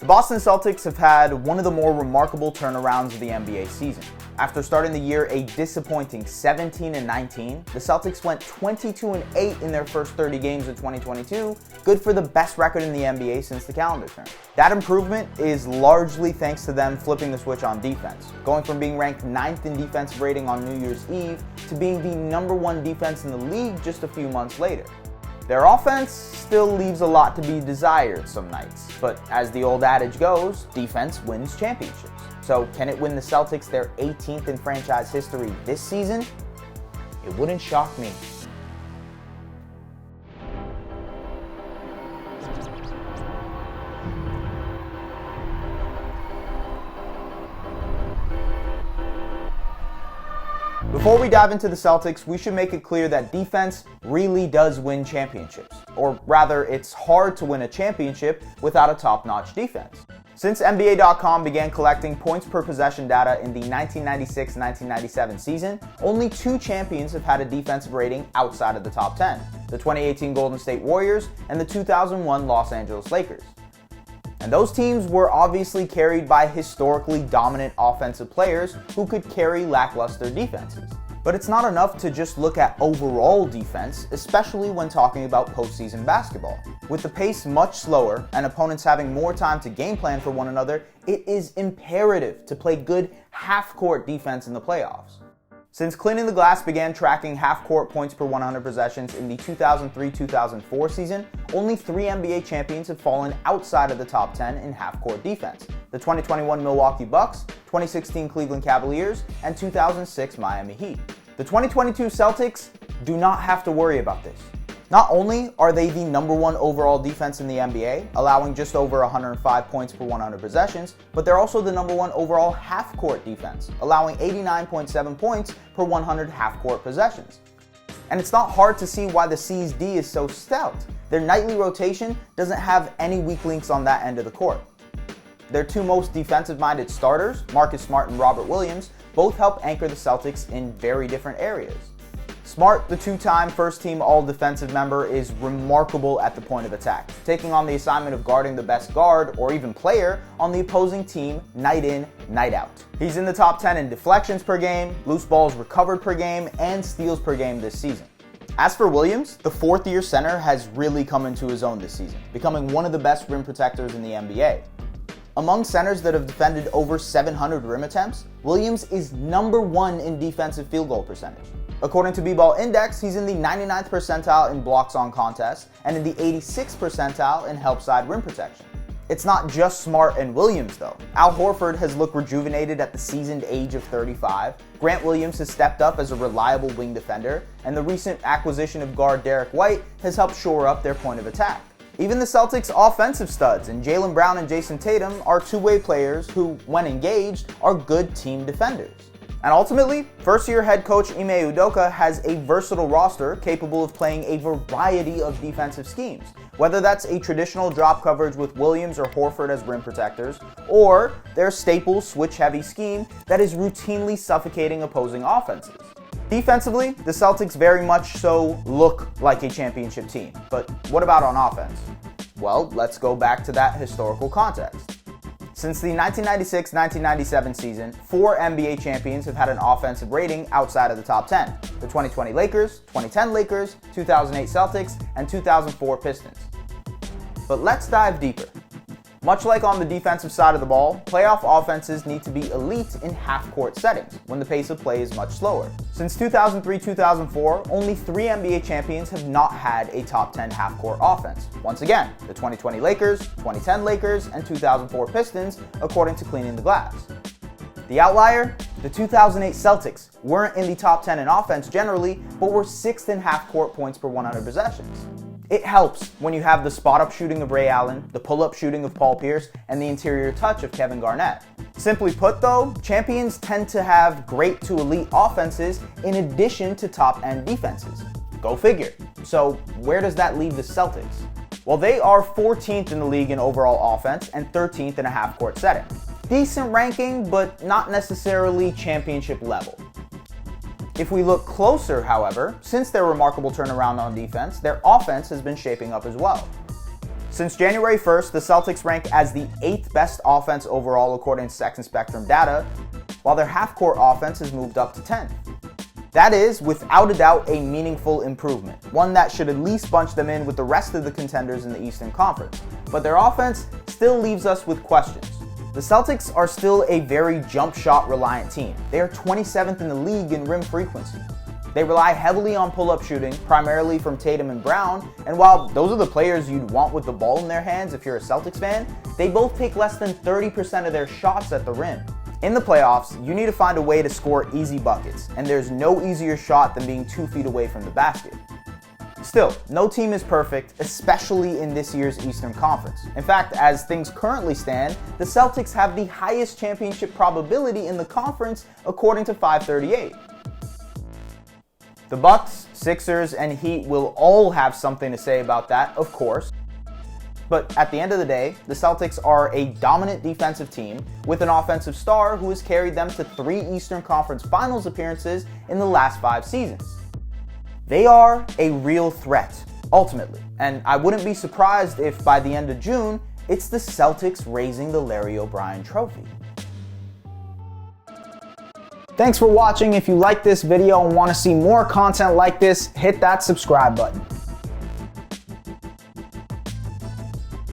The Boston Celtics have had one of the more remarkable turnarounds of the NBA season. After starting the year a disappointing 17-19, the Celtics went 22-8 in their first 30 games of 2022, good for the best record in the NBA since the calendar turned. That improvement is largely thanks to them flipping the switch on defense, going from being ranked 9th in defensive rating on New Year's Eve to being the #1 defense in the league just a few months later. Their offense still leaves a lot to be desired some nights, but as the old adage goes, defense wins championships. So can it win the Celtics their 18th in franchise history this season? It wouldn't shock me. Before we dive into the Celtics, we should make it clear that defense really does win championships. Or rather, it's hard to win a championship without a top-notch defense. Since NBA.com began collecting points per possession data in the 1996-1997 season, only 2 champions have had a defensive rating outside of the top 10, the 2018 Golden State Warriors and the 2001 Los Angeles Lakers. And those teams were obviously carried by historically dominant offensive players who could carry lackluster defenses. But it's not enough to just look at overall defense, especially when talking about postseason basketball. With the pace much slower and opponents having more time to game plan for one another, it is imperative to play good half-court defense in the playoffs. Since Cleaning the Glass began tracking half-court points per 100 possessions in the 2003-2004 season, only 3 NBA champions have fallen outside of the top 10 in half-court defense: the 2021 Milwaukee Bucks, 2016 Cleveland Cavaliers, and 2006 Miami Heat. The 2022 Celtics do not have to worry about this. Not only are they the #1 overall defense in the NBA, allowing just over 105 points per 100 possessions, but they're also the #1 overall half-court defense, allowing 89.7 points per 100 half-court possessions. And it's not hard to see why the C's D is so stout. Their nightly rotation doesn't have any weak links on that end of the court. Their 2 most defensive-minded starters, Marcus Smart and Robert Williams, both help anchor the Celtics in very different areas. Smart, the 2-time first-team all-defensive member, is remarkable at the point of attack, taking on the assignment of guarding the best guard or even player on the opposing team night in, night out. He's in the top 10 in deflections per game, loose balls recovered per game, and steals per game this season. As for Williams, the 4th-year center has really come into his own this season, becoming one of the best rim protectors in the NBA. Among centers that have defended over 700 rim attempts, Williams is #1 in defensive field goal percentage. According to B-Ball Index, he's in the 99th percentile in blocks on contest and in the 86th percentile in help side rim protection. It's not just Smart and Williams though. Al Horford has looked rejuvenated at the seasoned age of 35, Grant Williams has stepped up as a reliable wing defender, and the recent acquisition of guard Derek White has helped shore up their point of attack. Even the Celtics' offensive studs in Jaylen Brown and Jason Tatum are two-way players who, when engaged, are good team defenders. And ultimately, first-year head coach Ime Udoka has a versatile roster capable of playing a variety of defensive schemes, whether that's a traditional drop coverage with Williams or Horford as rim protectors, or their staple switch-heavy scheme that is routinely suffocating opposing offenses. Defensively, the Celtics very much so look like a championship team, but what about on offense? Well, let's go back to that historical context. Since the 1996-1997 season, 4 NBA champions have had an offensive rating outside of the top 10: the 2020 Lakers, 2010 Lakers, 2008 Celtics, and 2004 Pistons. But let's dive deeper. Much like on the defensive side of the ball, playoff offenses need to be elite in half-court settings, when the pace of play is much slower. Since 2003-2004, only 3 NBA champions have not had a top 10 half-court offense. Once again, the 2020 Lakers, 2010 Lakers, and 2004 Pistons, according to Cleaning the Glass. The outlier? The 2008 Celtics weren't in the top 10 in offense generally, but were 6th in half-court points per 100 possessions. It helps when you have the spot-up shooting of Ray Allen, the pull-up shooting of Paul Pierce, and the interior touch of Kevin Garnett. Simply put though, champions tend to have great to elite offenses in addition to top-end defenses. Go figure. So where does that leave the Celtics? Well, they are 14th in the league in overall offense and 13th in a half-court setting. Decent ranking, but not necessarily championship level. If we look closer, however, since their remarkable turnaround on defense, their offense has been shaping up as well. Since January 1st, the Celtics rank as the 8th best offense overall according to Second Spectrum data, while their half-court offense has moved up to 10th. That is, without a doubt, a meaningful improvement, one that should at least bunch them in with the rest of the contenders in the Eastern Conference. But their offense still leaves us with questions. The Celtics are still a very jump shot reliant team. They are 27th in the league in rim frequency. They rely heavily on pull-up shooting, primarily from Tatum and Brown, and while those are the players you'd want with the ball in their hands if you're a Celtics fan, they both take less than 30% of their shots at the rim. In the playoffs, you need to find a way to score easy buckets, and there's no easier shot than being 2 feet away from the basket. Still, no team is perfect, especially in this year's Eastern Conference. In fact, as things currently stand, the Celtics have the highest championship probability in the conference according to 538. The Bucks, Sixers, and Heat will all have something to say about that, of course. But at the end of the day, the Celtics are a dominant defensive team with an offensive star who has carried them to 3 Eastern Conference Finals appearances in the last 5 seasons. They are a real threat, ultimately, and I wouldn't be surprised if by the end of June, it's the Celtics raising the Larry O'Brien Trophy. Thanks for watching. If you like this video and want to see more content like this, hit that subscribe button.